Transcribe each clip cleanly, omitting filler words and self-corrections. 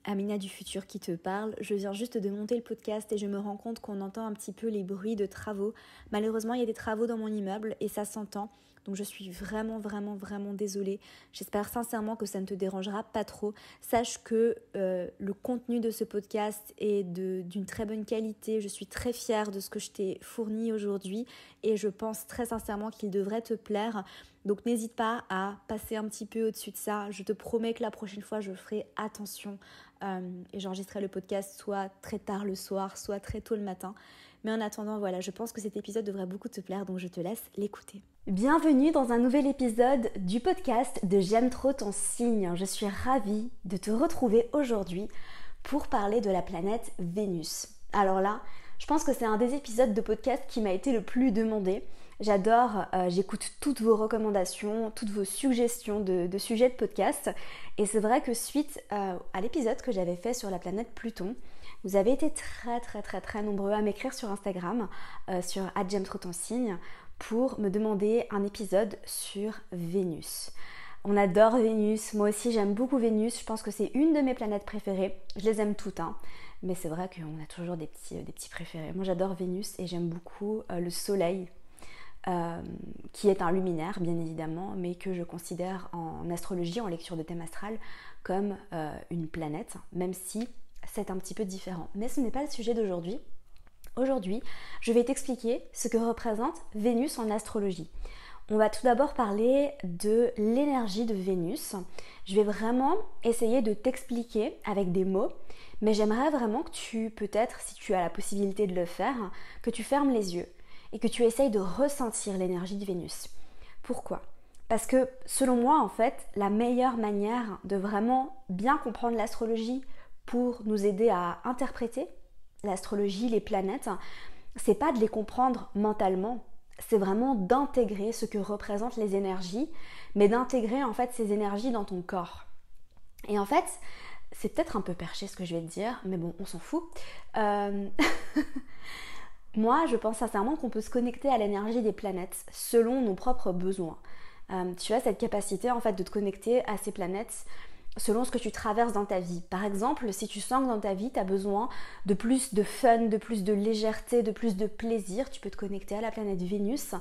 Amina du futur qui te parle. Je viens juste de monter le podcast et je me rends compte qu'on entend un petit peu les bruits de travaux. Malheureusement, il y a des travaux dans mon immeuble et ça s'entend. Donc je suis vraiment désolée. J'espère sincèrement que ça ne te dérangera pas trop. Sache que le contenu de ce podcast est d'une très bonne qualité. Je suis très fière de ce que je t'ai fourni aujourd'hui et je pense très sincèrement qu'il devrait te plaire. Donc n'hésite pas à passer un petit peu au-dessus de ça. Je te promets que la prochaine fois, je ferai attention et j'enregistrerai le podcast soit très tard le soir, soit très tôt le matin. Mais en attendant, voilà, je pense que cet épisode devrait beaucoup te plaire, donc je te laisse l'écouter. Bienvenue dans un nouvel épisode du podcast de J'aime trop ton signe. Je suis ravie de te retrouver aujourd'hui pour parler de la planète Vénus. Alors là, je pense que c'est un des épisodes de podcast qui m'a été le plus demandé. J'adore, j'écoute toutes vos recommandations, toutes vos suggestions de sujets de podcast. Et c'est vrai que suite à l'épisode que j'avais fait sur la planète Pluton, vous avez été très nombreux à m'écrire sur Instagram, sur @j'aime-trop-ton-signe, pour me demander un épisode sur Vénus. On adore Vénus, moi aussi j'aime beaucoup Vénus, je pense que c'est une de mes planètes préférées. Je les aime toutes, hein. Mais c'est vrai qu'on a toujours des petits préférés. Moi j'adore Vénus et j'aime beaucoup le soleil. Qui est un luminaire bien évidemment, mais que je considère en astrologie, en lecture de thème astral, comme une planète, même si c'est un petit peu différent. Mais ce n'est pas le sujet d'aujourd'hui. Aujourd'hui, je vais t'expliquer ce que représente Vénus en astrologie. On va tout d'abord parler de l'énergie de Vénus. Je vais vraiment essayer de t'expliquer avec des mots, mais j'aimerais vraiment que tu, peut-être, si tu as la possibilité de le faire, que tu fermes les yeux et que tu essayes de ressentir l'énergie de Vénus. Pourquoi ? Parce que selon moi, en fait, la meilleure manière de vraiment bien comprendre l'astrologie pour nous aider à interpréter l'astrologie, les planètes, c'est pas de les comprendre mentalement, c'est vraiment d'intégrer ce que représentent les énergies, mais d'intégrer en fait ces énergies dans ton corps. Et en fait, c'est peut-être un peu perché ce que je vais te dire, mais bon, on s'en fout. Moi, je pense sincèrement qu'on peut se connecter à l'énergie des planètes selon nos propres besoins. Tu as cette capacité en fait de te connecter à ces planètes selon ce que tu traverses dans ta vie. Par exemple, si tu sens que dans ta vie, tu as besoin de plus de fun, de plus de légèreté, de plus de plaisir, tu peux te connecter à la planète Vénus.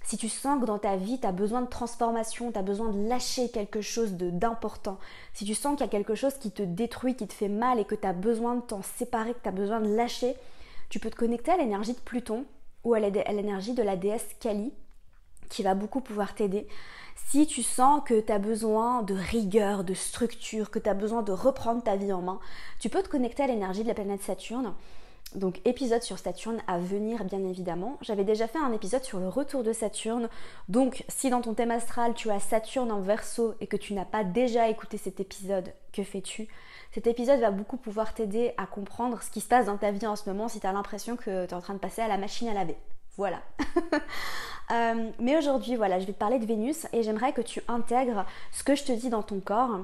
Si tu sens que dans ta vie, tu as besoin de transformation, tu as besoin de lâcher quelque chose d'important, si tu sens qu'il y a quelque chose qui te détruit, qui te fait mal et que tu as besoin de t'en séparer, que tu as besoin de lâcher, tu peux te connecter à l'énergie de Pluton ou à l'énergie de la déesse Kali qui va beaucoup pouvoir t'aider. Si tu sens que tu as besoin de rigueur, de structure, que tu as besoin de reprendre ta vie en main, tu peux te connecter à l'énergie de la planète Saturne. Donc épisode sur Saturne à venir bien évidemment. J'avais déjà fait un épisode sur le retour de Saturne. Donc si dans ton thème astral tu as Saturne en Verseau et que tu n'as pas déjà écouté cet épisode, que fais-tu ? Cet épisode va beaucoup pouvoir t'aider à comprendre ce qui se passe dans ta vie en ce moment si tu as l'impression que tu es en train de passer à la machine à laver. Voilà. Mais aujourd'hui, voilà, je vais te parler de Vénus et j'aimerais que tu intègres ce que je te dis dans ton corps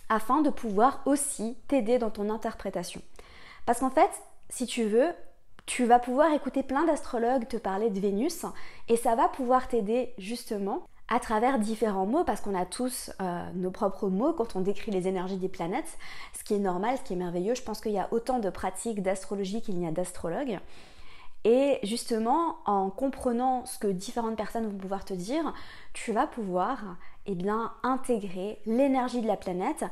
afin de pouvoir aussi t'aider dans ton interprétation. Parce qu'en fait, si tu veux, tu vas pouvoir écouter plein d'astrologues te parler de Vénus et ça va pouvoir t'aider justement à travers différents mots, parce qu'on a tous nos propres mots quand on décrit les énergies des planètes, ce qui est normal, ce qui est merveilleux. Je pense qu'il y a autant de pratiques d'astrologie qu'il n'y a d'astrologues. Et justement, en comprenant ce que différentes personnes vont pouvoir te dire, tu vas pouvoir intégrer l'énergie de la planète.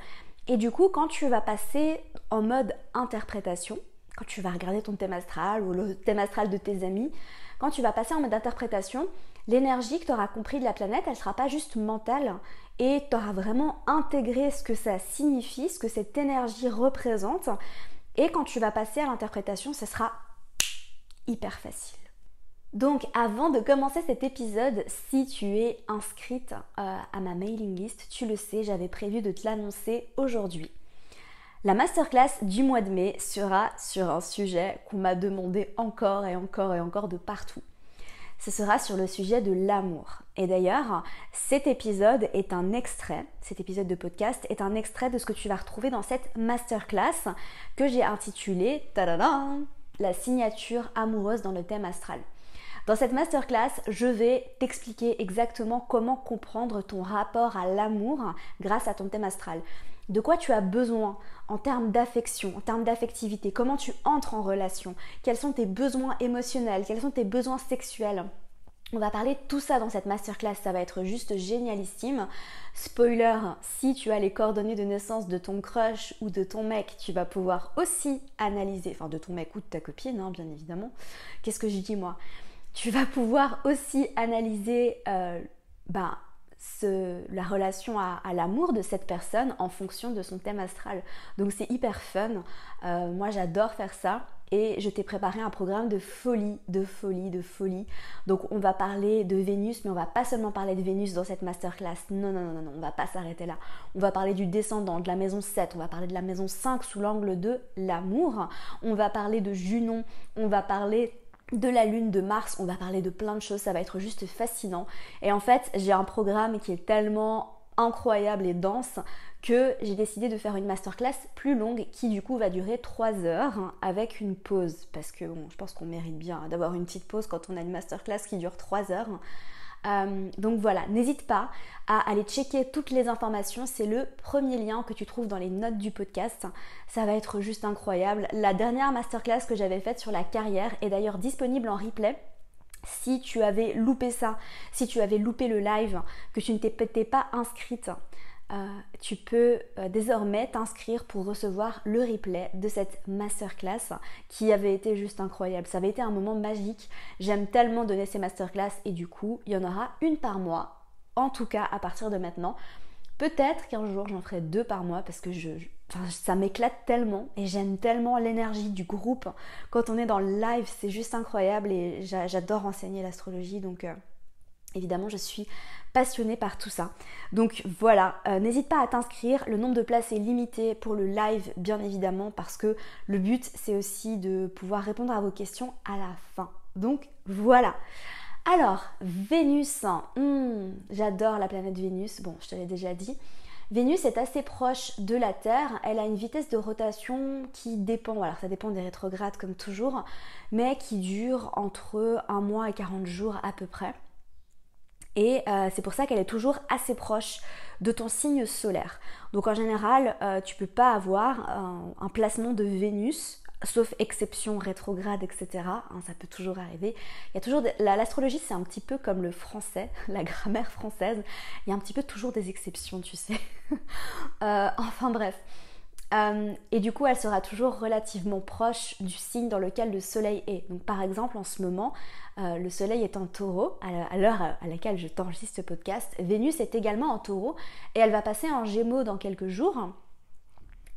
Et du coup, quand tu vas passer en mode interprétation, quand tu vas regarder ton thème astral ou le thème astral de tes amis, quand tu vas passer en mode interprétation, l'énergie que tu auras compris de la planète, elle ne sera pas juste mentale et tu auras vraiment intégré ce que ça signifie, ce que cette énergie représente. Et quand tu vas passer à l'interprétation, ce sera hyper facile. Donc avant de commencer cet épisode, si tu es inscrite à ma mailing list, tu le sais, j'avais prévu de te l'annoncer aujourd'hui. La masterclass du mois de mai sera sur un sujet qu'on m'a demandé encore de partout. Ce sera sur le sujet de l'amour. Et d'ailleurs, cet épisode de podcast est un extrait de ce que tu vas retrouver dans cette masterclass que j'ai intitulée la signature amoureuse dans le thème astral. Dans cette masterclass, je vais t'expliquer exactement comment comprendre ton rapport à l'amour grâce à ton thème astral. de quoi tu as besoin en termes d'affection, en termes d'affectivité, comment tu entres en relation, quels sont tes besoins émotionnels, quels sont tes besoins sexuels. On va parler de tout ça dans cette masterclass, ça va être juste génialissime. Spoiler, si tu as les coordonnées de naissance de ton crush ou de ton mec, tu vas pouvoir aussi analyser, enfin de ton mec ou de ta copine, hein, bien évidemment. Qu'est-ce que je dis moi? Tu vas pouvoir aussi analyser la relation à l'amour de cette personne en fonction de son thème astral. Donc c'est hyper fun. Moi j'adore faire ça. Et je t'ai préparé un programme de folie, de folie, de folie. Donc on va parler de Vénus, mais on va pas seulement parler de Vénus dans cette masterclass. Non, non, non, non, on va pas s'arrêter là. On va parler du descendant, de la maison 7, on va parler de la maison 5 sous l'angle de l'amour. On va parler de Junon, on va parler de la lune, de Mars, on va parler de plein de choses, ça va être juste fascinant. Et en fait, j'ai un programme qui est tellement incroyable et dense que j'ai décidé de faire une masterclass plus longue qui du coup va durer 3 heures avec une pause parce que bon, je pense qu'on mérite bien d'avoir une petite pause quand on a une masterclass qui dure 3 heures. Donc voilà, n'hésite pas à aller checker toutes les informations, c'est le premier lien que tu trouves dans les notes du podcast, ça va être juste incroyable. La dernière masterclass que j'avais faite sur la carrière est d'ailleurs disponible en replay. Si tu avais loupé ça, si tu avais loupé le live, que tu ne t'étais pas inscrite, tu peux désormais t'inscrire pour recevoir le replay de cette masterclass qui avait été juste incroyable. Ça avait été un moment magique. J'aime tellement donner ces masterclass et du coup, il y en aura une par mois, en tout cas à partir de maintenant. Peut-être qu'un jour j'en ferai 2 par mois parce que ça m'éclate tellement et j'aime tellement l'énergie du groupe. Quand on est dans le live, c'est juste incroyable et j'adore enseigner l'astrologie, donc évidemment je suis passionnée par tout ça. Donc voilà, n'hésite pas à t'inscrire, le nombre de places est limité pour le live bien évidemment parce que le but c'est aussi de pouvoir répondre à vos questions à la fin. Donc voilà. Alors, Vénus, j'adore la planète Vénus, bon je te l'ai déjà dit. Vénus est assez proche de la Terre, elle a une vitesse de rotation qui dépend, alors ça dépend des rétrogrades comme toujours, mais qui dure entre 1 mois et 40 jours à peu près. Et c'est pour ça qu'elle est toujours assez proche de ton signe solaire. Donc en général, tu ne peux pas avoir un placement de Vénus, sauf exception rétrograde, etc. Ça peut toujours arriver. Il y a toujours l'astrologie, c'est un petit peu comme le français, la grammaire française. Il y a un petit peu toujours des exceptions, tu sais. Enfin bref. Et du coup elle sera toujours relativement proche du signe dans lequel le soleil est. Donc par exemple en ce moment le soleil est en taureau à l'heure à laquelle je t'enregistre ce podcast. Vénus est également en taureau et elle va passer en gémeaux dans quelques jours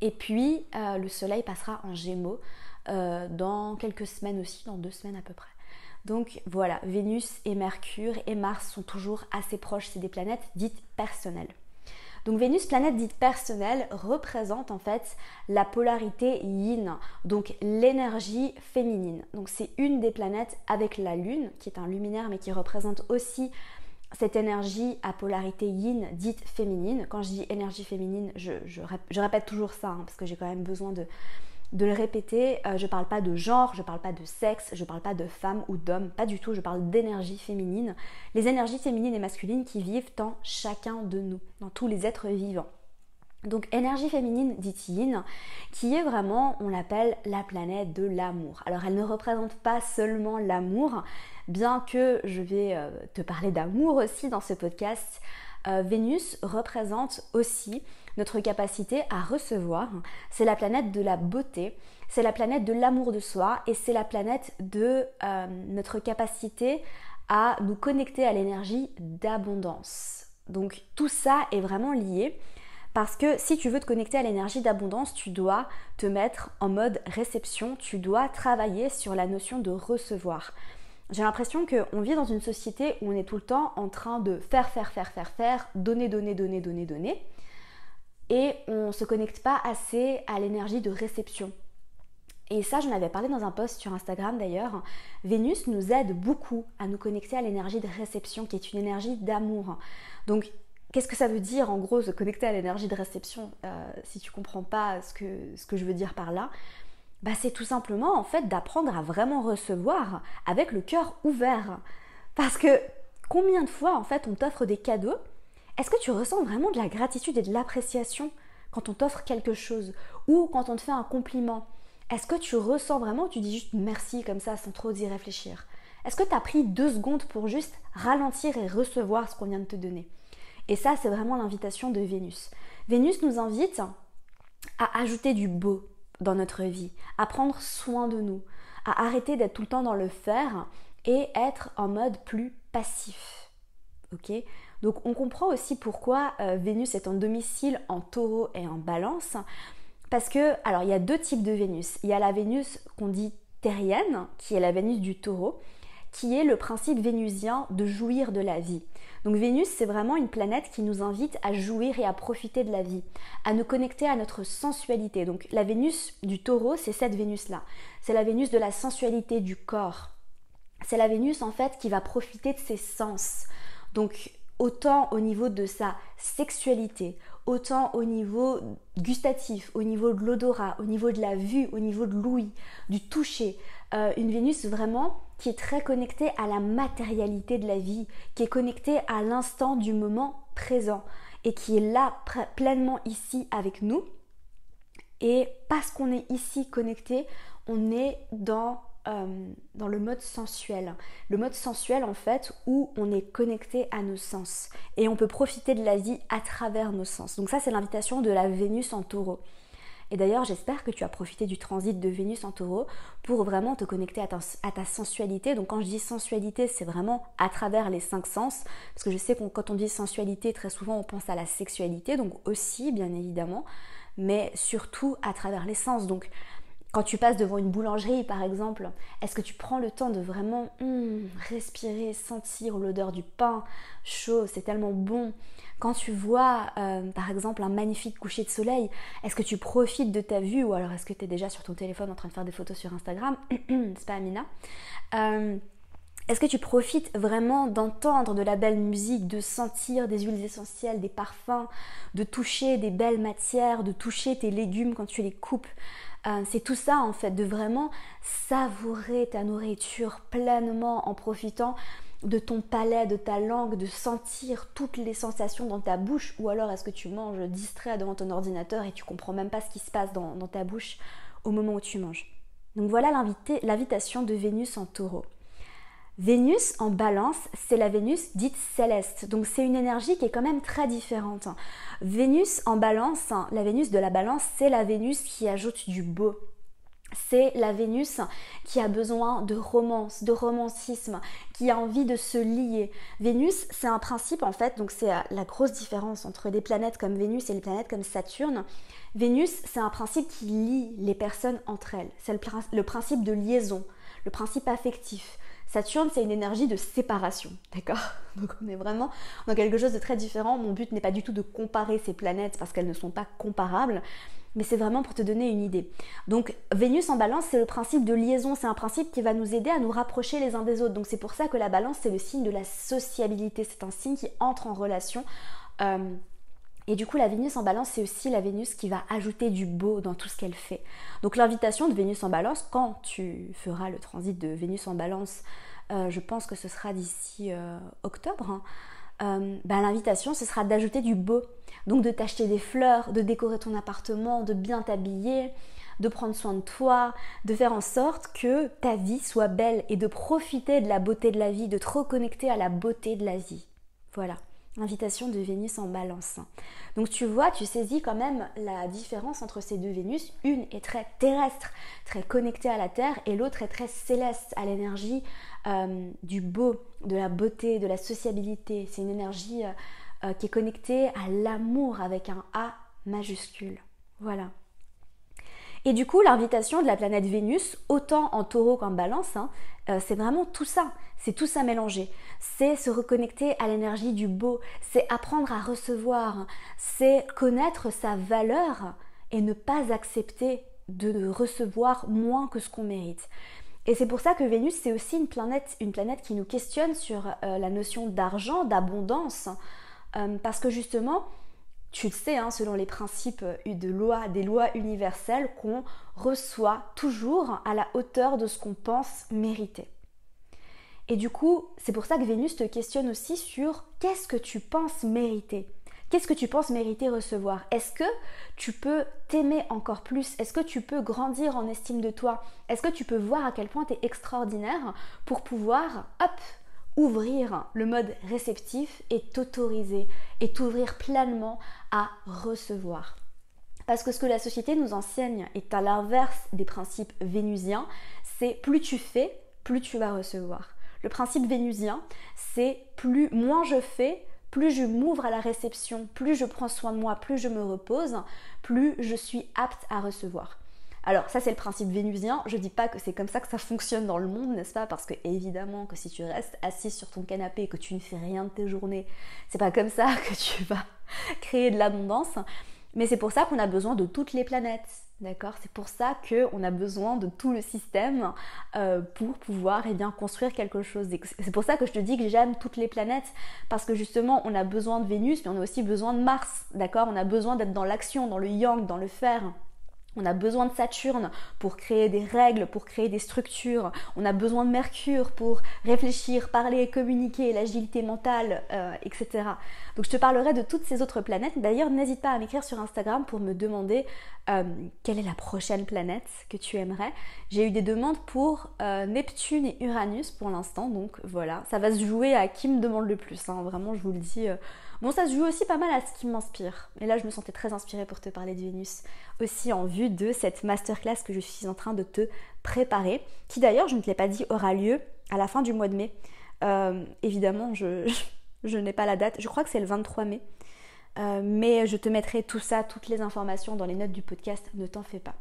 et puis le soleil passera en gémeaux dans quelques semaines aussi, dans 2 semaines à peu près. Donc voilà, Vénus et Mercure et Mars sont toujours assez proches, c'est des planètes dites personnelles. Donc Vénus, planète dite personnelle, représente en fait la polarité yin, donc l'énergie féminine. Donc c'est une des planètes avec la Lune, qui est un luminaire mais qui représente aussi cette énergie à polarité yin dite féminine. Quand je dis énergie féminine, je répète toujours ça parce que j'ai quand même besoin de le répéter. Je parle pas de genre, je parle pas de sexe, je parle pas de femme ou d'homme, pas du tout, je parle d'énergie féminine. Les énergies féminines et masculines qui vivent en chacun de nous, dans tous les êtres vivants. Donc énergie féminine dite yin, qui est vraiment, on l'appelle la planète de l'amour. Alors elle ne représente pas seulement l'amour, bien que je vais te parler d'amour aussi dans ce podcast. Vénus représente aussi notre capacité à recevoir, c'est la planète de la beauté, c'est la planète de l'amour de soi et c'est la planète de notre capacité à nous connecter à l'énergie d'abondance. Donc tout ça est vraiment lié parce que si tu veux te connecter à l'énergie d'abondance, tu dois te mettre en mode réception, tu dois travailler sur la notion de recevoir. J'ai l'impression qu'on vit dans une société où on est tout le temps en train de faire, donner, et on ne se connecte pas assez à l'énergie de réception. Et ça, j'en avais parlé dans un post sur Instagram d'ailleurs. Vénus nous aide beaucoup à nous connecter à l'énergie de réception, qui est une énergie d'amour. Donc, qu'est-ce que ça veut dire en gros se connecter à l'énergie de réception si tu ne comprends pas ce que je veux dire par là? C'est tout simplement en fait d'apprendre à vraiment recevoir avec le cœur ouvert. Parce que combien de fois en fait on t'offre des cadeaux, est-ce que tu ressens vraiment de la gratitude et de l'appréciation quand on t'offre quelque chose ou quand on te fait un compliment, est-ce que tu ressens vraiment ou tu dis juste merci comme ça sans trop y réfléchir? Est-ce que tu as pris 2 secondes pour juste ralentir et recevoir ce qu'on vient de te donner? Et ça, c'est vraiment l'invitation de Vénus. Vénus nous invite à ajouter du beau dans notre vie, à prendre soin de nous, à arrêter d'être tout le temps dans le faire et être en mode plus passif. Ok? Donc on comprend aussi pourquoi Vénus est en domicile en Taureau et en Balance, parce que, alors il y a 2 types de Vénus. Il y a la Vénus qu'on dit terrienne, qui est la Vénus du Taureau, qui est le principe vénusien de jouir de la vie. Donc Vénus, c'est vraiment une planète qui nous invite à jouir et à profiter de la vie, à nous connecter à notre sensualité. Donc la Vénus du Taureau, c'est cette Vénus-là. C'est la Vénus de la sensualité du corps. C'est la Vénus en fait qui va profiter de ses sens. Donc autant au niveau de sa sexualité, autant au niveau gustatif, au niveau de l'odorat, au niveau de la vue, au niveau de l'ouïe, du toucher. Une Vénus vraiment qui est très connectée à la matérialité de la vie, qui est connectée à l'instant du moment présent et qui est là pleinement ici avec nous. Et parce qu'on est ici connecté, on est dans le mode sensuel. Le mode sensuel en fait où on est connecté à nos sens et on peut profiter de la vie à travers nos sens. Donc ça c'est l'invitation de la Vénus en Taureau. Et d'ailleurs j'espère que tu as profité du transit de Vénus en Taureau pour vraiment te connecter à ta sensualité. Donc quand je dis sensualité, c'est vraiment à travers les 5 sens, parce que je sais que quand on dit sensualité, très souvent on pense à la sexualité, donc aussi bien évidemment, mais surtout à travers les sens. Donc quand tu passes devant une boulangerie par exemple, est-ce que tu prends le temps de vraiment respirer, sentir l'odeur du pain chaud, c'est tellement bon. Quand tu vois par exemple un magnifique coucher de soleil, est-ce que tu profites de ta vue ou alors est-ce que tu es déjà sur ton téléphone en train de faire des photos sur Instagram? C'est pas Amina. Est-ce que tu profites vraiment d'entendre de la belle musique, de sentir des huiles essentielles, des parfums, de toucher des belles matières, de toucher tes légumes quand tu les coupes? C'est tout ça en fait, de vraiment savourer ta nourriture pleinement en profitant de ton palais, de ta langue, de sentir toutes les sensations dans ta bouche, ou alors est-ce que tu manges distrait devant ton ordinateur et tu comprends même pas ce qui se passe dans ta bouche au moment où tu manges. Donc voilà l'invitation de Vénus en Taureau. Vénus en Balance, c'est la Vénus dite céleste, donc c'est une énergie qui est quand même très différente. Vénus en Balance, la Vénus de la Balance, c'est la Vénus qui ajoute du beau. C'est la Vénus qui a besoin de romance, de romantisme, qui a envie de se lier. Vénus, c'est un principe en fait, donc c'est la grosse différence entre des planètes comme Vénus et les planètes comme Saturne. Vénus, c'est un principe qui lie les personnes entre elles. C'est le principe de liaison, le principe affectif. Saturne, c'est une énergie de séparation, d'accord? Donc on est vraiment dans quelque chose de très différent. Mon but n'est pas du tout de comparer ces planètes parce qu'elles ne sont pas comparables, mais c'est vraiment pour te donner une idée. Donc Vénus en Balance, c'est le principe de liaison, c'est un principe qui va nous aider à nous rapprocher les uns des autres. Donc c'est pour ça que la Balance, c'est le signe de la sociabilité, c'est un signe qui entre en relation. Et du coup, la Vénus en Balance, c'est aussi la Vénus qui va ajouter du beau dans tout ce qu'elle fait. Donc l'invitation de Vénus en Balance, quand tu feras le transit de Vénus en Balance, je pense que ce sera d'ici octobre, l'invitation, ce sera d'ajouter du beau. Donc de t'acheter des fleurs, de décorer ton appartement, de bien t'habiller, de prendre soin de toi, de faire en sorte que ta vie soit belle et de profiter de la beauté de la vie, de te reconnecter à la beauté de la vie. Voilà. Invitation de Vénus en Balance. Donc tu vois, tu saisis quand même la différence entre ces deux Vénus. Une est très terrestre, très connectée à la Terre, et l'autre est très céleste, à l'énergie du beau, de la beauté, de la sociabilité. C'est une énergie qui est connectée à l'amour avec un A majuscule. Voilà. Et du coup, l'invitation de la planète Vénus, autant en Taureau qu'en Balance, c'est vraiment tout ça. C'est tout ça mélangé. C'est se reconnecter à l'énergie du beau, c'est apprendre à recevoir, c'est connaître sa valeur et ne pas accepter de recevoir moins que ce qu'on mérite. Et c'est pour ça que Vénus, c'est aussi une planète qui nous questionne sur la notion d'argent, d'abondance, parce que justement, tu le sais, selon les principes des lois universelles, qu'on reçoit toujours à la hauteur de ce qu'on pense mériter. Et du coup, c'est pour ça que Vénus te questionne aussi sur qu'est-ce que tu penses mériter? Qu'est-ce que tu penses mériter recevoir? Est-ce que tu peux t'aimer encore plus? Est-ce que tu peux grandir en estime de toi? Est-ce que tu peux voir à quel point tu es extraordinaire pour pouvoir, hop, ouvrir le mode réceptif et t'autoriser et t'ouvrir pleinement à recevoir? Parce que ce que la société nous enseigne est à l'inverse des principes vénusiens, c'est plus tu fais, plus tu vas recevoir. Le principe vénusien, c'est moins je fais, plus je m'ouvre à la réception, plus je prends soin de moi, plus je me repose, plus je suis apte à recevoir. Alors ça c'est le principe vénusien, je dis pas que c'est comme ça que ça fonctionne dans le monde, n'est-ce pas? Parce que évidemment que si tu restes assis sur ton canapé et que tu ne fais rien de tes journées, c'est pas comme ça que tu vas créer de l'abondance. Mais c'est pour ça qu'on a besoin de toutes les planètes, d'accord? C'est pour ça qu'on a besoin de tout le système pour pouvoir construire quelque chose. C'est pour ça que je te dis que j'aime toutes les planètes, parce que justement on a besoin de Vénus, mais on a aussi besoin de Mars, d'accord? On a besoin d'être dans l'action, dans le yang, dans le faire. On a besoin de Saturne pour créer des règles, pour créer des structures. On a besoin de Mercure pour réfléchir, parler, communiquer, l'agilité mentale, etc. Donc je te parlerai de toutes ces autres planètes. D'ailleurs, n'hésite pas à m'écrire sur Instagram pour me demander quelle est la prochaine planète que tu aimerais. J'ai eu des demandes pour Neptune et Uranus pour l'instant. Donc voilà, ça va se jouer à qui me demande le plus. Hein. Vraiment, je vous le dis. Bon, ça se joue aussi pas mal à ce qui m'inspire. Et là, je me sentais très inspirée pour te parler de Vénus, aussi en vue de cette masterclass que je suis en train de te préparer, qui d'ailleurs, je ne te l'ai pas dit, aura lieu à la fin du mois de mai. Évidemment, je n'ai pas la date, je crois que c'est le 23 mai. Mais je te mettrai tout ça, toutes les informations dans les notes du podcast, ne t'en fais pas.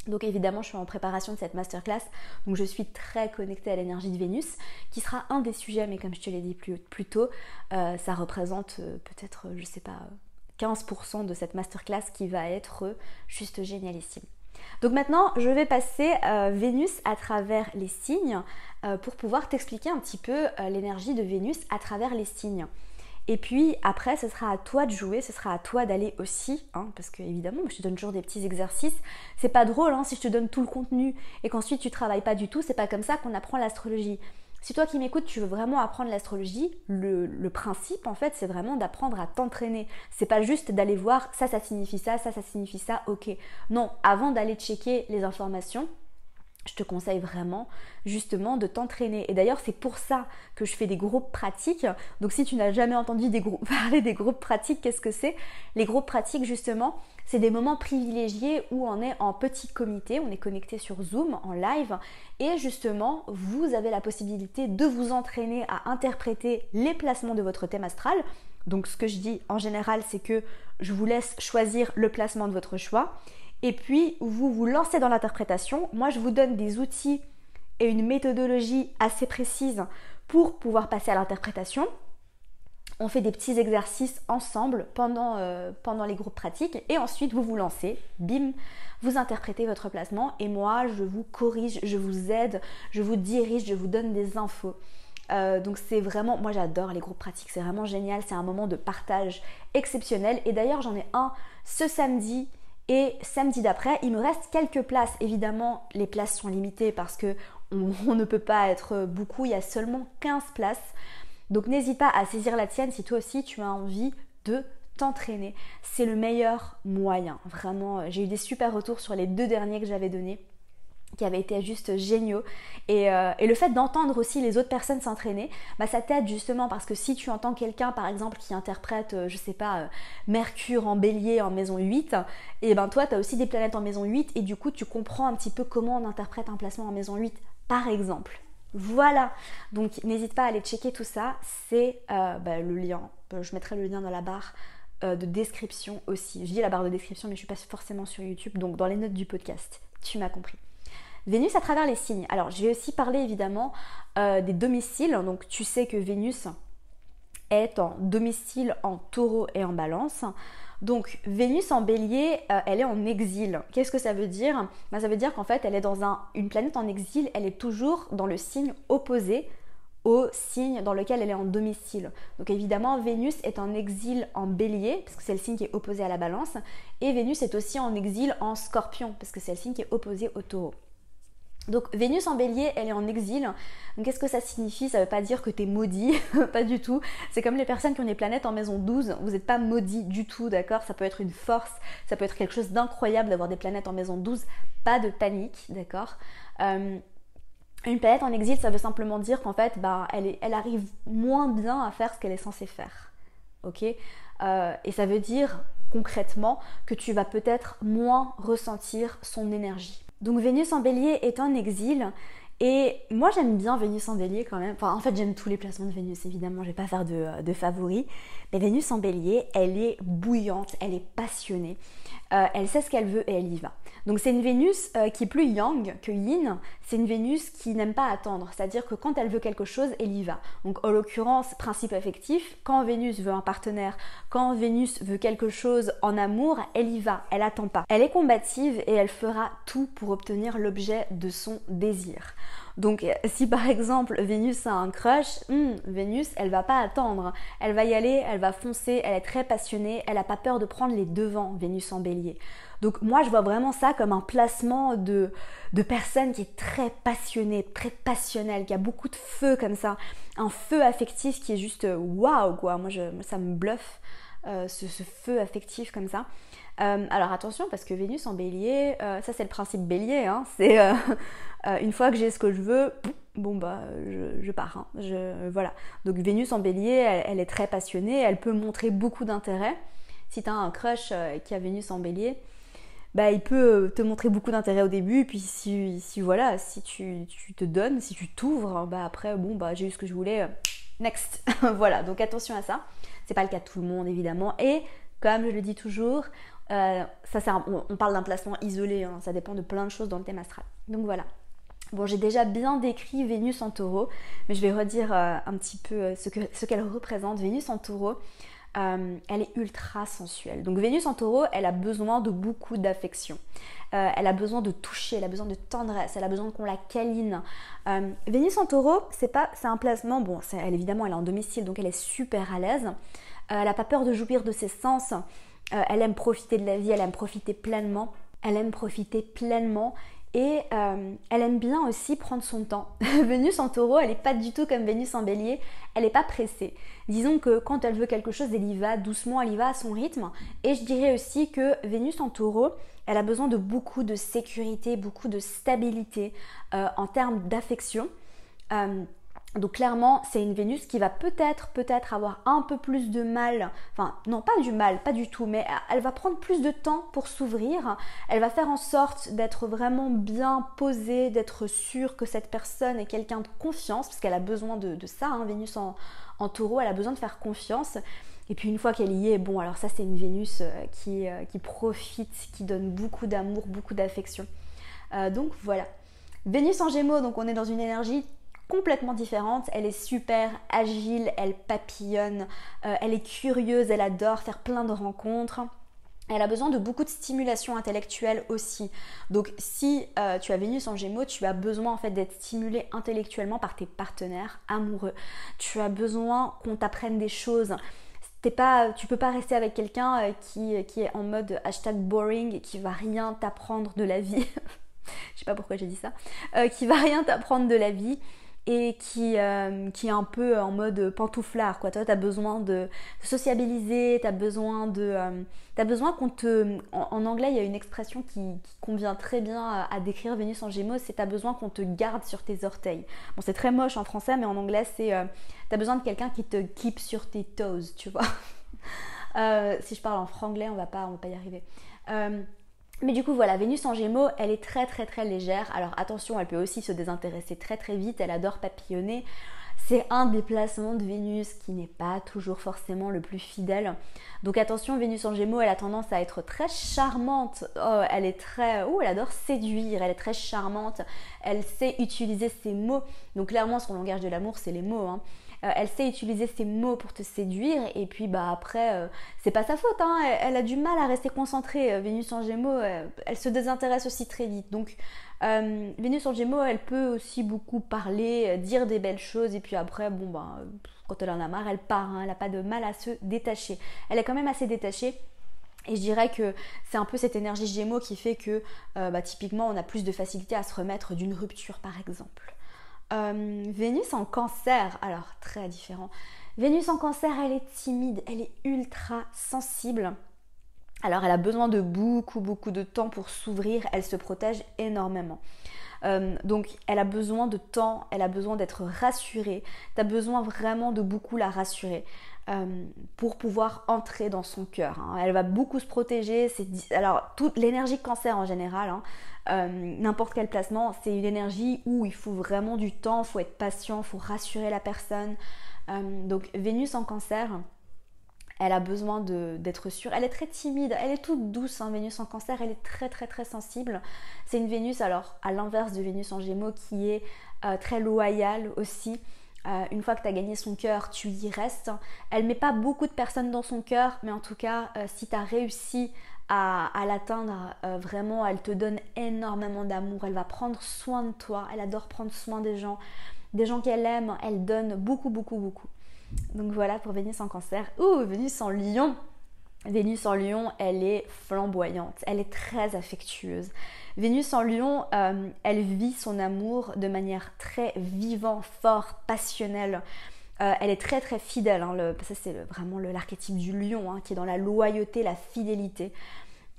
Donc évidemment, je suis en préparation de cette masterclass, donc je suis très connectée à l'énergie de Vénus, qui sera un des sujets, mais comme je te l'ai dit plus tôt, ça représente peut-être, je sais pas, 15% de cette masterclass qui va être juste génialissime. Donc maintenant, je vais passer Vénus à travers les signes pour pouvoir t'expliquer un petit peu l'énergie de Vénus à travers les signes. Et puis après, ce sera à toi de jouer, ce sera à toi d'aller aussi, hein, parce que évidemment, je te donne toujours des petits exercices. C'est pas drôle hein, si je te donne tout le contenu et qu'ensuite tu travailles pas du tout, c'est pas comme ça qu'on apprend l'astrologie. Si toi qui m'écoutes, tu veux vraiment apprendre l'astrologie, le principe en fait, c'est vraiment d'apprendre à t'entraîner. C'est pas juste d'aller voir ça signifie ça, ça signifie ça, ok. Non, avant d'aller checker les informations, je te conseille vraiment justement de t'entraîner. Et d'ailleurs, c'est pour ça que je fais des groupes pratiques. Donc si tu n'as jamais entendu parler des groupes pratiques, qu'est-ce que c'est? Les groupes pratiques, justement, c'est des moments privilégiés où on est en petit comité, on est connecté sur Zoom, en live, et justement, vous avez la possibilité de vous entraîner à interpréter les placements de votre thème astral. Donc ce que je dis en général, c'est que je vous laisse choisir le placement de votre choix. Et puis, vous vous lancez dans l'interprétation. Moi, je vous donne des outils et une méthodologie assez précise pour pouvoir passer à l'interprétation. On fait des petits exercices ensemble pendant les groupes pratiques. Et ensuite, vous vous lancez. Bim, vous interprétez votre placement. Et moi, je vous corrige, je vous aide, je vous dirige, je vous donne des infos. Donc c'est vraiment, moi j'adore les groupes pratiques. C'est vraiment génial. C'est un moment de partage exceptionnel. Et d'ailleurs, j'en ai un ce samedi. Et samedi d'après, il me reste quelques places. Évidemment, les places sont limitées parce qu'on ne peut pas être beaucoup. Il y a seulement 15 places. Donc n'hésite pas à saisir la tienne si toi aussi tu as envie de t'entraîner. C'est le meilleur moyen. Vraiment, j'ai eu des super retours sur les 2 derniers que j'avais donnés, qui avaient été juste géniaux. Et le fait d'entendre aussi les autres personnes s'entraîner, ça t'aide justement, parce que si tu entends quelqu'un par exemple qui interprète, je sais pas, Mercure en bélier en maison 8, et toi tu as aussi des planètes en maison 8 et du coup tu comprends un petit peu comment on interprète un placement en maison 8 par exemple. Voilà, donc n'hésite pas à aller checker tout ça, c'est le lien, je mettrai le lien dans la barre de description aussi. Je dis la barre de description mais je suis pas forcément sur YouTube, donc dans les notes du podcast, tu m'as compris. Vénus à travers les signes. Alors, je vais aussi parler évidemment des domiciles. Donc, tu sais que Vénus est en domicile en Taureau et en Balance. Donc, Vénus en Bélier, elle est en exil. Qu'est-ce que ça veut dire? Ça veut dire qu'en fait, elle est dans une planète en exil. Elle est toujours dans le signe opposé au signe dans lequel elle est en domicile. Donc évidemment, Vénus est en exil en Bélier, parce que c'est le signe qui est opposé à la Balance. Et Vénus est aussi en exil en Scorpion, parce que c'est le signe qui est opposé au Taureau. Donc Vénus en bélier, elle est en exil. Donc qu'est-ce que ça signifie? Ça veut pas dire que t'es maudit, pas du tout. C'est comme les personnes qui ont des planètes en maison 12, vous n'êtes pas maudit du tout, d'accord? Ça peut être une force, ça peut être quelque chose d'incroyable d'avoir des planètes en maison 12, pas de panique, d'accord? Une planète en exil, ça veut simplement dire qu'en fait, elle arrive moins bien à faire ce qu'elle est censée faire, ok? Et ça veut dire concrètement que tu vas peut-être moins ressentir son énergie. Donc Vénus en bélier est en exil et moi j'aime bien Vénus en bélier quand même. Enfin en fait j'aime tous les placements de Vénus évidemment, je vais pas faire de favoris. Mais Vénus en bélier, elle est bouillante, elle est passionnée. Elle sait ce qu'elle veut et elle y va. Donc c'est une Vénus qui est plus yang que yin, c'est une Vénus qui n'aime pas attendre, c'est-à-dire que quand elle veut quelque chose, elle y va. Donc en l'occurrence, principe affectif, quand Vénus veut un partenaire, quand Vénus veut quelque chose en amour, elle y va, elle attend pas. Elle est combative et elle fera tout pour obtenir l'objet de son désir. Donc si par exemple Vénus a un crush, Vénus elle va pas attendre, elle va y aller, elle va foncer, elle est très passionnée, elle a pas peur de prendre les devants, Vénus en bélier. Donc moi je vois vraiment ça comme un placement de personne qui est très passionnée, très passionnelle, qui a beaucoup de feu comme ça, un feu affectif qui est juste waouh quoi, moi ça me bluffe ce feu affectif comme ça. Alors attention parce que Vénus en bélier, ça c'est le principe bélier, hein, c'est une fois que j'ai ce que je veux, bon bah je pars, hein, voilà. Donc Vénus en bélier, elle est très passionnée, elle peut montrer beaucoup d'intérêt. Si tu as un crush qui a Vénus en bélier, bah il peut te montrer beaucoup d'intérêt au début, puis si voilà, si tu te donnes, si tu t'ouvres, bah après bon bah j'ai eu ce que je voulais, next. Voilà, donc attention à ça. C'est pas le cas de tout le monde évidemment, et comme je le dis toujours, on parle d'un placement isolé, hein, ça dépend de plein de choses dans le thème astral. Donc voilà. Bon, j'ai déjà bien décrit Vénus en taureau, mais je vais redire un petit peu ce qu'elle représente. Vénus en taureau, elle est ultra sensuelle. Donc Vénus en taureau, elle a besoin de beaucoup d'affection. Elle a besoin de toucher, elle a besoin de tendresse, elle a besoin qu'on la câline. Vénus en taureau, c'est un placement, bon, évidemment elle est en domicile, donc elle est super à l'aise. Elle n'a pas peur de jouir de ses sens. Elle aime profiter de la vie, elle aime profiter pleinement. Et elle aime bien aussi prendre son temps. Vénus en taureau, elle n'est pas du tout comme Vénus en bélier, elle n'est pas pressée. Disons que quand elle veut quelque chose, elle y va doucement, elle y va à son rythme. Et je dirais aussi que Vénus en taureau, elle a besoin de beaucoup de sécurité, beaucoup de stabilité en termes d'affection. Donc clairement, c'est une Vénus qui va peut-être avoir un peu plus de mal, enfin non pas du mal, pas du tout, mais elle va prendre plus de temps pour s'ouvrir, elle va faire en sorte d'être vraiment bien posée, d'être sûre que cette personne est quelqu'un de confiance, parce qu'elle a besoin de ça, hein, Vénus en taureau, elle a besoin de faire confiance. Et puis une fois qu'elle y est, bon alors ça c'est une Vénus qui profite, qui donne beaucoup d'amour, beaucoup d'affection. Donc voilà. Vénus en Gémeaux, donc on est dans une énergie complètement différente, elle est super agile, elle papillonne, elle est curieuse, elle adore faire plein de rencontres. Elle a besoin de beaucoup de stimulation intellectuelle aussi. Donc si tu as Vénus en Gémeaux, tu as besoin en fait d'être stimulé intellectuellement par tes partenaires amoureux. Tu as besoin qu'on t'apprenne des choses. Tu peux pas rester avec quelqu'un qui est en mode hashtag boring et qui va rien t'apprendre de la vie. Je sais pas pourquoi j'ai dit ça. Qui va rien t'apprendre de la vie. Et qui est un peu en mode pantouflard, quoi. Toi, t'as besoin de sociabiliser, t'as besoin qu'on te... En anglais, il y a une expression qui convient très bien à décrire Vénus en Gémeaux, c'est t'as besoin qu'on te garde sur tes orteils. Bon, c'est très moche en français, mais en anglais, c'est t'as besoin de quelqu'un qui te keep sur tes toes, tu vois. Si je parle en franglais, on va pas y arriver. Mais du coup voilà, Vénus en Gémeaux, elle est très très très légère. Alors attention, elle peut aussi se désintéresser très très vite, elle adore papillonner. C'est un des placements de Vénus qui n'est pas toujours forcément le plus fidèle. Donc attention, Vénus en Gémeaux, elle a tendance à être très charmante. Elle adore séduire, elle est très charmante. Elle sait utiliser ses mots. Donc clairement, son langage de l'amour, c'est les mots, hein. Elle sait utiliser ses mots pour te séduire et puis après c'est pas sa faute, hein. Elle a du mal à rester concentrée. Vénus en Gémeaux, elle se désintéresse aussi très vite. Donc Vénus en Gémeaux, elle peut aussi beaucoup parler, dire des belles choses et puis après quand elle en a marre, elle part, hein. Elle n'a pas de mal à se détacher. Elle est quand même assez détachée. Et je dirais que c'est un peu cette énergie Gémeaux qui fait que typiquement on a plus de facilité à se remettre d'une rupture par exemple. Vénus en Cancer, alors très différent. Vénus en Cancer, elle est timide, elle est ultra sensible. Alors elle a besoin de beaucoup de temps pour s'ouvrir, elle se protège énormément. Donc elle a besoin de temps, elle a besoin d'être rassurée. Tu as besoin vraiment de beaucoup la rassurer pour pouvoir entrer dans son cœur. Hein. Elle va beaucoup se protéger. Alors toute l'énergie Cancer en général, n'importe quel placement, c'est une énergie où il faut vraiment du temps, il faut être patient, il faut rassurer la personne. Donc Vénus en Cancer, elle a besoin d'être sûre. Elle est très timide, elle est toute douce, hein, Vénus en Cancer, elle est très sensible. C'est une Vénus, alors à l'inverse de Vénus en Gémeaux, qui est très loyale aussi. Une fois que tu as gagné son cœur, tu y restes. Elle ne met pas beaucoup de personnes dans son cœur, mais en tout cas, si tu as réussi à l'atteindre, vraiment, elle te donne énormément d'amour. Elle va prendre soin de toi, elle adore prendre soin des gens qu'elle aime, elle donne beaucoup. Donc voilà pour Vénus en Cancer. Vénus en Lion. Vénus en Lion, elle est flamboyante, elle est très affectueuse. Vénus en Lion, elle vit son amour de manière très vivante, forte, passionnelle. Elle est très fidèle, hein, ça c'est vraiment l'archétype du lion, hein, qui est dans la loyauté, la fidélité.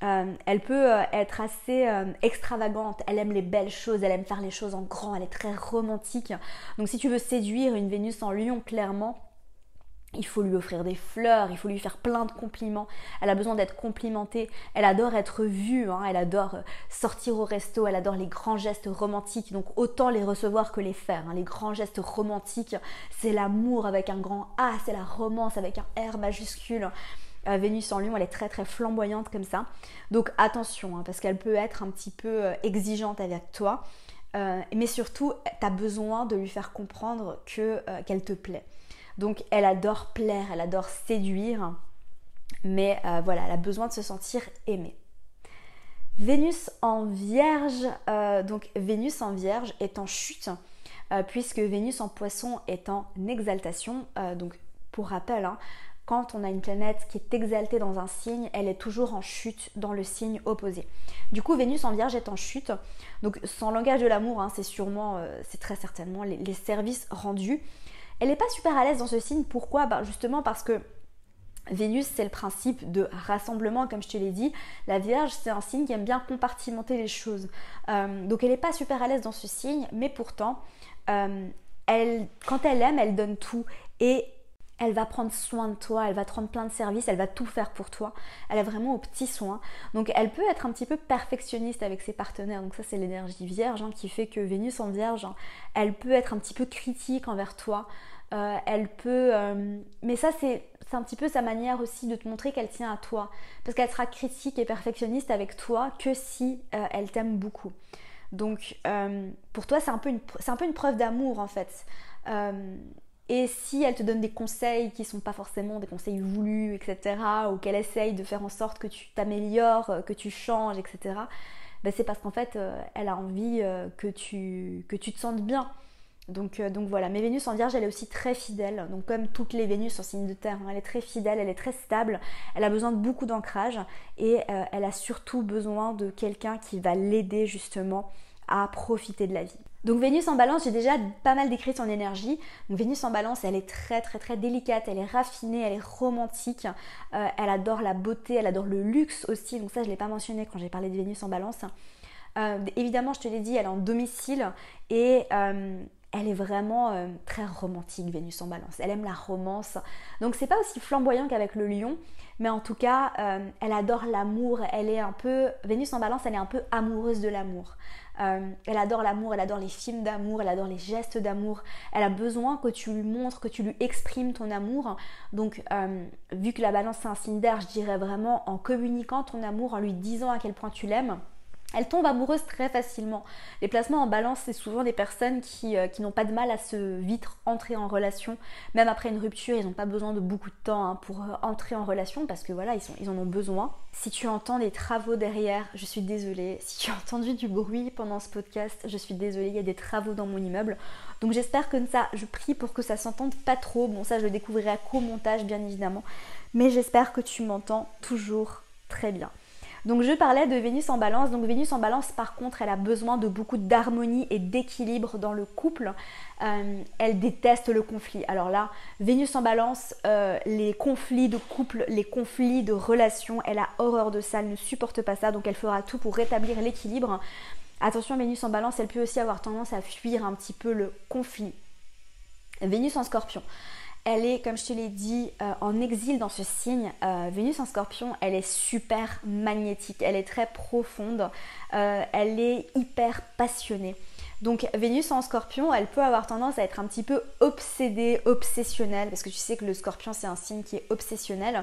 Elle peut être assez extravagante, elle aime les belles choses, elle aime faire les choses en grand, elle est très romantique. Donc si tu veux séduire une Vénus en Lion, clairement, il faut lui offrir des fleurs, il faut lui faire plein de compliments. Elle a besoin d'être complimentée, elle adore être vue, hein, elle adore sortir au resto, elle adore les grands gestes romantiques, donc autant les recevoir que les faire. Hein. Les grands gestes romantiques, c'est l'amour avec un grand A, c'est la romance avec un R majuscule. Vénus en Lion, elle est très flamboyante comme ça. Donc attention, hein, parce qu'elle peut être un petit peu exigeante avec toi. Mais surtout, tu as besoin de lui faire comprendre qu'elle te plaît. Donc elle adore plaire, elle adore séduire, mais voilà, elle a besoin de se sentir aimée. Vénus en Vierge, donc Vénus en Vierge est en chute, puisque Vénus en Poisson est en exaltation. Donc pour rappel, hein, quand on a une planète qui est exaltée dans un signe, elle est toujours en chute dans le signe opposé. Du coup, Vénus en Vierge est en chute. Donc son langage de l'amour, hein, c'est très certainement les services rendus. Elle n'est pas super à l'aise dans ce signe. Pourquoi ? Justement parce que Vénus, c'est le principe de rassemblement, comme je te l'ai dit. La Vierge, c'est un signe qui aime bien compartimenter les choses. Donc elle n'est pas super à l'aise dans ce signe, mais pourtant, quand elle aime, elle donne tout. Et elle va prendre soin de toi, elle va te rendre plein de services, elle va tout faire pour toi. Elle est vraiment aux petits soins. Donc elle peut être un petit peu perfectionniste avec ses partenaires. Donc ça, c'est l'énergie Vierge, hein, qui fait que Vénus en Vierge, hein, elle peut être un petit peu critique envers toi. Elle peut... mais ça, c'est un petit peu sa manière aussi de te montrer qu'elle tient à toi. Parce qu'elle sera critique et perfectionniste avec toi que si elle t'aime beaucoup. Donc pour toi, c'est un peu une preuve d'amour en fait. Et si elle te donne des conseils qui ne sont pas forcément des conseils voulus, etc., ou qu'elle essaye de faire en sorte que tu t'améliores, que tu changes, etc., c'est parce qu'en fait, elle a envie que tu te sentes bien. Donc voilà, mais Vénus en Vierge, elle est aussi très fidèle. Donc comme toutes les Vénus en signe de terre, hein, elle est très fidèle, elle est très stable, elle a besoin de beaucoup d'ancrage et elle a surtout besoin de quelqu'un qui va l'aider justement à profiter de la vie. Donc Vénus en Balance, j'ai déjà pas mal décrit son énergie. Donc Vénus en Balance, elle est très délicate, elle est raffinée, elle est romantique, elle adore la beauté, elle adore le luxe aussi. Donc ça, je ne l'ai pas mentionné quand j'ai parlé de Vénus en Balance. Évidemment, je te l'ai dit, elle est en domicile et elle est vraiment très romantique, Vénus en Balance. Elle aime la romance. Donc c'est pas aussi flamboyant qu'avec le lion, mais en tout cas, elle adore l'amour. Vénus en Balance, elle est un peu amoureuse de l'amour. Elle adore l'amour, elle adore les films d'amour, elle adore les gestes d'amour. Elle a besoin que tu lui montres, que tu lui exprimes ton amour. Donc, vu que la Balance c'est un signe d'air, je dirais vraiment en communiquant ton amour, en lui disant à quel point tu l'aimes. Elle tombe amoureuse très facilement. Les placements en Balance, c'est souvent des personnes qui n'ont pas de mal à se vite entrer en relation. Même après une rupture, ils n'ont pas besoin de beaucoup de temps, hein, pour entrer en relation parce que voilà, ils en ont besoin. Si tu entends des travaux derrière, je suis désolée. Si tu as entendu du bruit pendant ce podcast, je suis désolée, il y a des travaux dans mon immeuble. Donc j'espère que je prie pour que ça s'entende pas trop. Bon, ça je le découvrirai qu'au montage bien évidemment. Mais j'espère que tu m'entends toujours Très bien. Donc je parlais de Vénus en Balance. Donc Vénus en Balance, par contre, elle a besoin de beaucoup d'harmonie et d'équilibre dans le couple. Elle déteste le conflit. Alors là, Vénus en Balance, les conflits de couple, les conflits de relations, elle a horreur de ça, elle ne supporte pas ça. Donc elle fera tout pour rétablir l'équilibre. Attention, Vénus en Balance, elle peut aussi avoir tendance à fuir un petit peu le conflit. Vénus en Scorpion. Elle est, comme je te l'ai dit, en exil dans ce signe. Vénus en Scorpion, elle est super magnétique, elle est très profonde, elle est hyper passionnée. Donc Vénus en Scorpion, elle peut avoir tendance à être un petit peu obsédée, obsessionnelle, parce que tu sais que le Scorpion, c'est un signe qui est obsessionnel.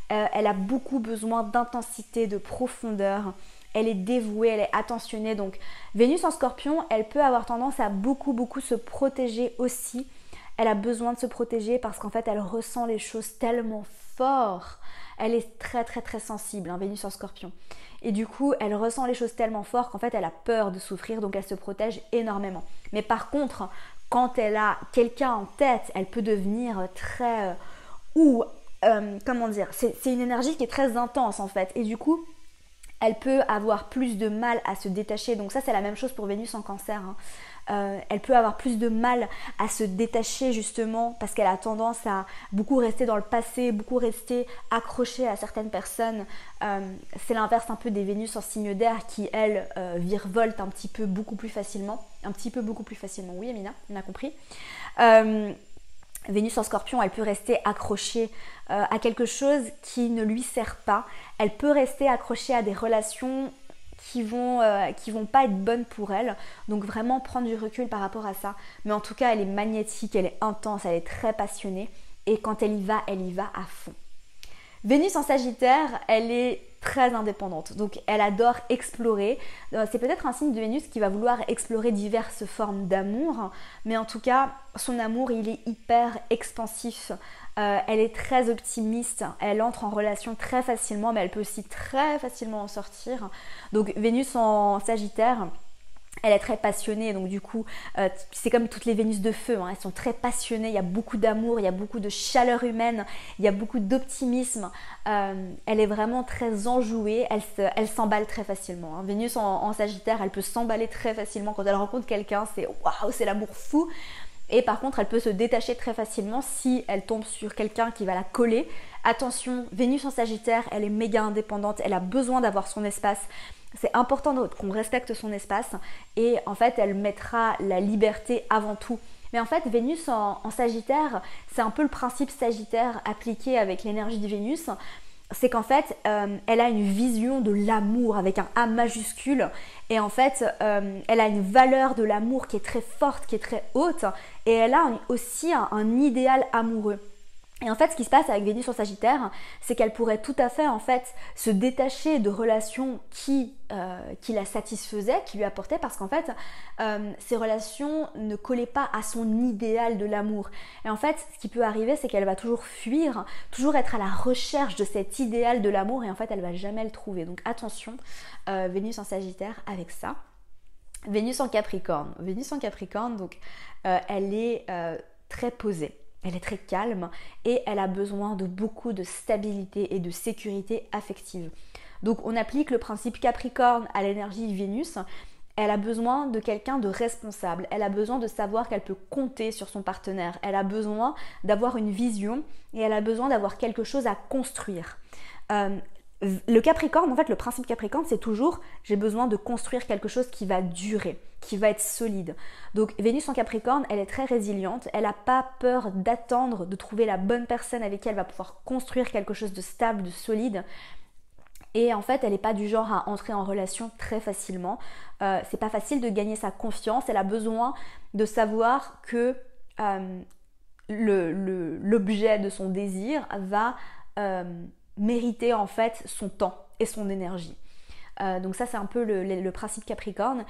Elle a beaucoup besoin d'intensité, de profondeur. Elle est dévouée, elle est attentionnée. Donc Vénus en Scorpion, elle peut avoir tendance à beaucoup se protéger aussi. Elle a besoin de se protéger parce qu'en fait, elle ressent les choses tellement fort. Elle est très sensible, hein, Vénus en Scorpion. Et du coup, elle ressent les choses tellement fort qu'en fait, elle a peur de souffrir, donc elle se protège énormément. Mais par contre, quand elle a quelqu'un en tête, elle peut devenir très... comment dire, c'est une énergie qui est très intense en fait. Et du coup, elle peut avoir plus de mal à se détacher. Donc ça, c'est la même chose pour Vénus en Cancer, hein. Elle peut avoir plus de mal à se détacher justement parce qu'elle a tendance à beaucoup rester dans le passé, beaucoup rester accrochée à certaines personnes. C'est l'inverse un peu des Vénus en signe d'air qui, elles, virevoltent un petit peu beaucoup plus facilement. Oui, Amina, on a compris. Vénus en Scorpion, elle peut rester accrochée à quelque chose qui ne lui sert pas. Elle peut rester accrochée à des relations qui vont pas être bonnes pour elle. Donc vraiment prendre du recul par rapport à ça. Mais en tout cas, elle est magnétique, elle est intense, elle est très passionnée. Et quand elle y va à fond. Vénus en Sagittaire, elle est très indépendante. Donc elle adore explorer. C'est peut-être un signe de Vénus qui va vouloir explorer diverses formes d'amour. Mais en tout cas, son amour, il est hyper expansif. Elle est très optimiste, elle entre en relation très facilement, mais elle peut aussi très facilement en sortir. Donc Vénus en Sagittaire, elle est très passionnée, donc du coup, c'est comme toutes les Vénus de feu, hein, elles sont très passionnées, il y a beaucoup d'amour, il y a beaucoup de chaleur humaine, il y a beaucoup d'optimisme. Elle est vraiment très enjouée, elle s'emballe très facilement, hein. Vénus en Sagittaire, elle peut s'emballer très facilement quand elle rencontre quelqu'un, c'est waouh, c'est l'amour fou. Et par contre, elle peut se détacher très facilement si elle tombe sur quelqu'un qui va la coller. Attention, Vénus en Sagittaire, elle est méga indépendante, elle a besoin d'avoir son espace. C'est important qu'on respecte son espace et en fait, elle mettra la liberté avant tout. Mais en fait, Vénus en Sagittaire, c'est un peu le principe Sagittaire appliqué avec l'énergie de Vénus. C'est qu'en fait, elle a une vision de l'amour avec un A majuscule et en fait, elle a une valeur de l'amour qui est très forte, qui est très haute et elle a aussi un idéal amoureux. Et en fait, ce qui se passe avec Vénus en Sagittaire, c'est qu'elle pourrait tout à fait en fait se détacher de relations qui la satisfaisaient, qui lui apportaient, parce qu'en fait, ces relations ne collaient pas à son idéal de l'amour. Et en fait, ce qui peut arriver, c'est qu'elle va toujours fuir, toujours être à la recherche de cet idéal de l'amour, et en fait, elle va jamais le trouver. Donc attention, Vénus en Sagittaire avec ça. Vénus en Capricorne. Vénus en Capricorne, donc, elle est très posée. Elle est très calme et elle a besoin de beaucoup de stabilité et de sécurité affective. Donc on applique le principe Capricorne à l'énergie de Vénus. Elle a besoin de quelqu'un de responsable. Elle a besoin de savoir qu'elle peut compter sur son partenaire. Elle a besoin d'avoir une vision et elle a besoin d'avoir quelque chose à construire. Le Capricorne, en fait, le principe Capricorne, c'est toujours j'ai besoin de construire quelque chose qui va durer, qui va être solide. Donc Vénus en Capricorne, elle est très résiliente, elle n'a pas peur d'attendre, de trouver la bonne personne avec qui elle va pouvoir construire quelque chose de stable, de solide. Et en fait, elle n'est pas du genre à entrer en relation très facilement. C'est pas facile de gagner sa confiance, elle a besoin de savoir que l'objet de son désir va mériter en fait son temps et son énergie. Donc ça, c'est un peu le principe Capricorne.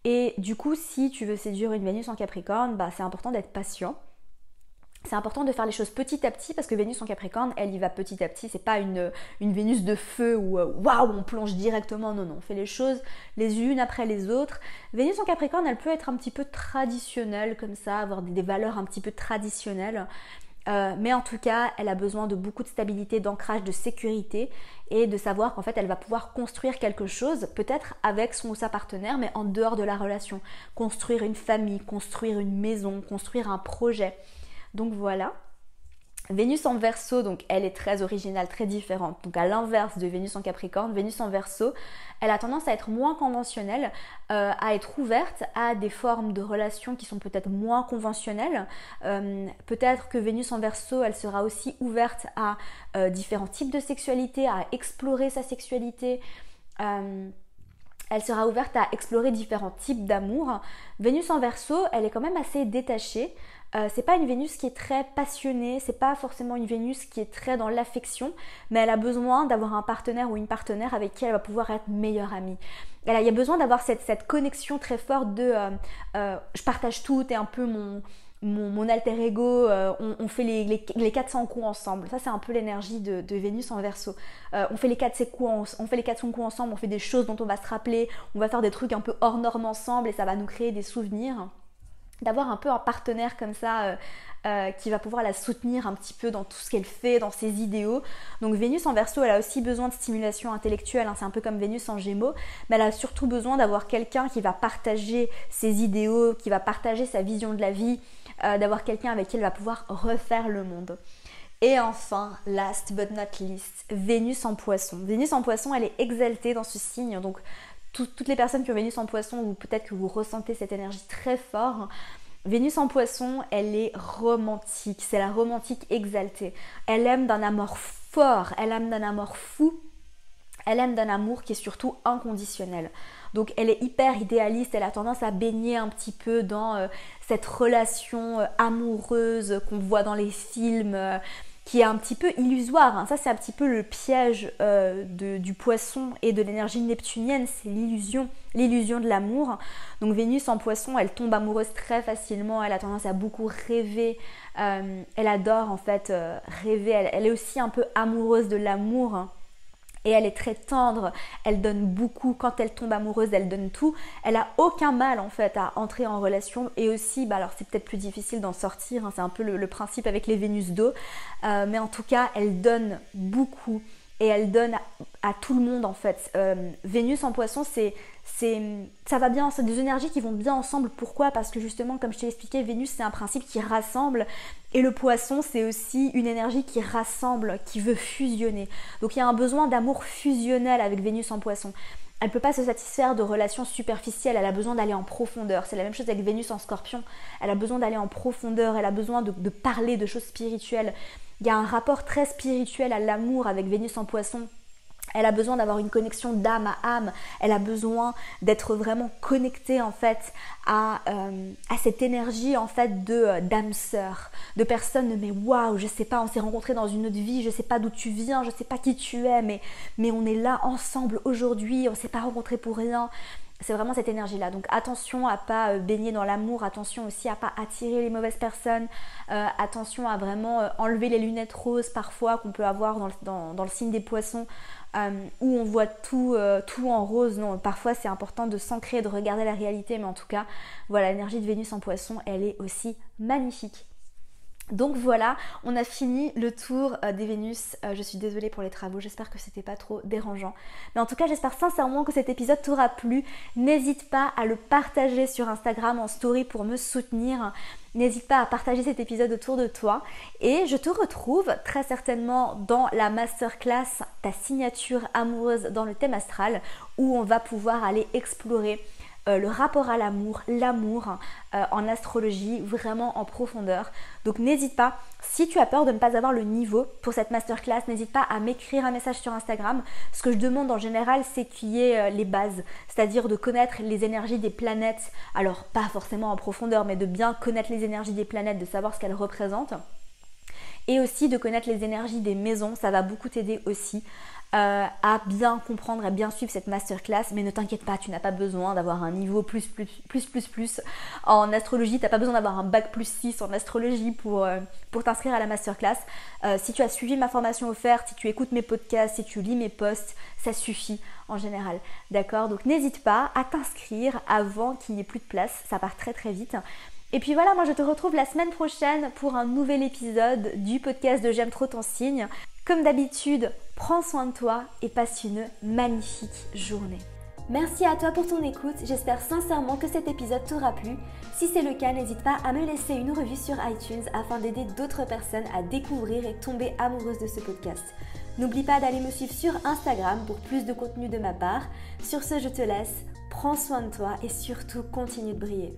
Et du coup, si tu veux séduire une Vénus en Capricorne, c'est important d'être patient. C'est important de faire les choses petit à petit parce que Vénus en Capricorne, elle y va petit à petit. C'est pas une Vénus de feu où waouh, on plonge directement. Non, on fait les choses les unes après les autres. Vénus en Capricorne, elle peut être un petit peu traditionnelle comme ça, avoir des valeurs un petit peu traditionnelles. Mais en tout cas, elle a besoin de beaucoup de stabilité, d'ancrage, de sécurité et de savoir qu'en fait, elle va pouvoir construire quelque chose, peut-être avec son ou sa partenaire, mais en dehors de la relation. Construire une famille, construire une maison, construire un projet. Donc voilà. Vénus en Verseau, donc elle est très originale, très différente. Donc à l'inverse de Vénus en Capricorne, Vénus en Verseau, elle a tendance à être moins conventionnelle, à être ouverte à des formes de relations qui sont peut-être moins conventionnelles. Peut-être que Vénus en Verseau, elle sera aussi ouverte à différents types de sexualité, à explorer sa sexualité. Elle sera ouverte à explorer différents types d'amour. Vénus en Verseau, elle est quand même assez détachée. C'est pas une Vénus qui est très passionnée, c'est pas forcément une Vénus qui est très dans l'affection, mais elle a besoin d'avoir un partenaire ou une partenaire avec qui elle va pouvoir être meilleure amie. Il y a besoin d'avoir cette connexion très forte de je partage tout, t'es un peu mon alter ego, on fait les 400 coups ensemble. Ça, c'est un peu l'énergie de Vénus en Verseau. On fait les 400 coups ensemble, on fait des choses dont on va se rappeler, on va faire des trucs un peu hors normes ensemble et ça va nous créer des souvenirs. D'avoir un peu un partenaire comme ça qui va pouvoir la soutenir un petit peu dans tout ce qu'elle fait, dans ses idéaux. Donc Vénus en Verseau, elle a aussi besoin de stimulation intellectuelle, hein, c'est un peu comme Vénus en Gémeaux, mais elle a surtout besoin d'avoir quelqu'un qui va partager ses idéaux, qui va partager sa vision de la vie, d'avoir quelqu'un avec qui elle va pouvoir refaire le monde. Et enfin, last but not least, Vénus en Poisson. Vénus en Poisson, elle est exaltée dans ce signe, donc toutes les personnes qui ont Vénus en Poisson, ou peut-être que vous ressentez cette énergie très fort. Vénus en Poisson, elle est romantique, c'est la romantique exaltée. Elle aime d'un amour fort, elle aime d'un amour fou, elle aime d'un amour qui est surtout inconditionnel. Donc elle est hyper idéaliste, elle a tendance à baigner un petit peu dans cette relation amoureuse qu'on voit dans les films, qui est un petit peu illusoire, hein. Ça c'est un petit peu le piège du poisson et de l'énergie neptunienne, c'est l'illusion de l'amour. Donc Vénus en Poisson, elle tombe amoureuse très facilement, elle a tendance à beaucoup rêver, elle adore en fait rêver, elle est aussi un peu amoureuse de l'amour, hein. Et elle est très tendre, elle donne beaucoup, quand elle tombe amoureuse, elle donne tout. Elle a aucun mal en fait à entrer en relation et aussi, alors c'est peut-être plus difficile d'en sortir, hein, c'est un peu le principe avec les Vénus d'eau, mais en tout cas elle donne beaucoup et elle donne à tout le monde en fait. Vénus en Poisson, ça va bien, c'est des énergies qui vont bien ensemble. Pourquoi ? Parce que justement, comme je t'ai expliqué, Vénus c'est un principe qui rassemble et le Poisson c'est aussi une énergie qui rassemble, qui veut fusionner. Donc il y a un besoin d'amour fusionnel avec Vénus en Poisson. Elle ne peut pas se satisfaire de relations superficielles, elle a besoin d'aller en profondeur. C'est la même chose avec Vénus en Scorpion, elle a besoin d'aller en profondeur, elle a besoin de parler de choses spirituelles. Il y a un rapport très spirituel à l'amour avec Vénus en Poisson. Elle a besoin d'avoir une connexion d'âme à âme, elle a besoin d'être vraiment connectée en fait à cette énergie en fait d'âme sœur, de personnes, mais waouh, je sais pas, on s'est rencontrés dans une autre vie, je sais pas d'où tu viens, je sais pas qui tu es, mais on est là ensemble aujourd'hui, on s'est pas rencontrés pour rien. C'est vraiment cette énergie-là. Donc attention à pas baigner dans l'amour, attention aussi à pas attirer les mauvaises personnes, attention à vraiment enlever les lunettes roses parfois qu'on peut avoir dans le signe des Poissons, où on voit tout en rose. Non, parfois c'est important de s'ancrer, de regarder la réalité, mais en tout cas, voilà, l'énergie de Vénus en Poisson, elle est aussi magnifique. Donc voilà, on a fini le tour des Vénus. Je suis désolée pour les travaux, j'espère que c'était pas trop dérangeant. Mais en tout cas, j'espère sincèrement que cet épisode t'aura plu. N'hésite pas à le partager sur Instagram en story pour me soutenir. N'hésite pas à partager cet épisode autour de toi. Et je te retrouve très certainement dans la masterclass Ta signature amoureuse dans le thème astral, où on va pouvoir aller explorer le rapport à l'amour en astrologie, vraiment en profondeur. Donc n'hésite pas, si tu as peur de ne pas avoir le niveau pour cette masterclass, n'hésite pas à m'écrire un message sur Instagram. Ce que je demande en général, c'est qu'il y ait les bases, c'est-à-dire de connaître les énergies des planètes, alors pas forcément en profondeur, mais de bien connaître les énergies des planètes, de savoir ce qu'elles représentent. Et aussi de connaître les énergies des maisons, ça va beaucoup t'aider aussi. à bien comprendre, à bien suivre cette masterclass. Mais ne t'inquiète pas, tu n'as pas besoin d'avoir un niveau plus en astrologie. Tu n'as pas besoin d'avoir un bac +6 en astrologie pour t'inscrire à la masterclass. Si tu as suivi ma formation offerte, si tu écoutes mes podcasts, si tu lis mes posts, ça suffit en général. D'accord? Donc n'hésite pas à t'inscrire avant qu'il n'y ait plus de place. Ça part très très vite. Et puis voilà, moi je te retrouve la semaine prochaine pour un nouvel épisode du podcast de J'aime trop ton signe. Comme d'habitude, prends soin de toi et passe une magnifique journée. Merci à toi pour ton écoute, j'espère sincèrement que cet épisode t'aura plu. Si c'est le cas, n'hésite pas à me laisser une revue sur iTunes afin d'aider d'autres personnes à découvrir et tomber amoureuses de ce podcast. N'oublie pas d'aller me suivre sur Instagram pour plus de contenu de ma part. Sur ce, je te laisse, prends soin de toi et surtout continue de briller.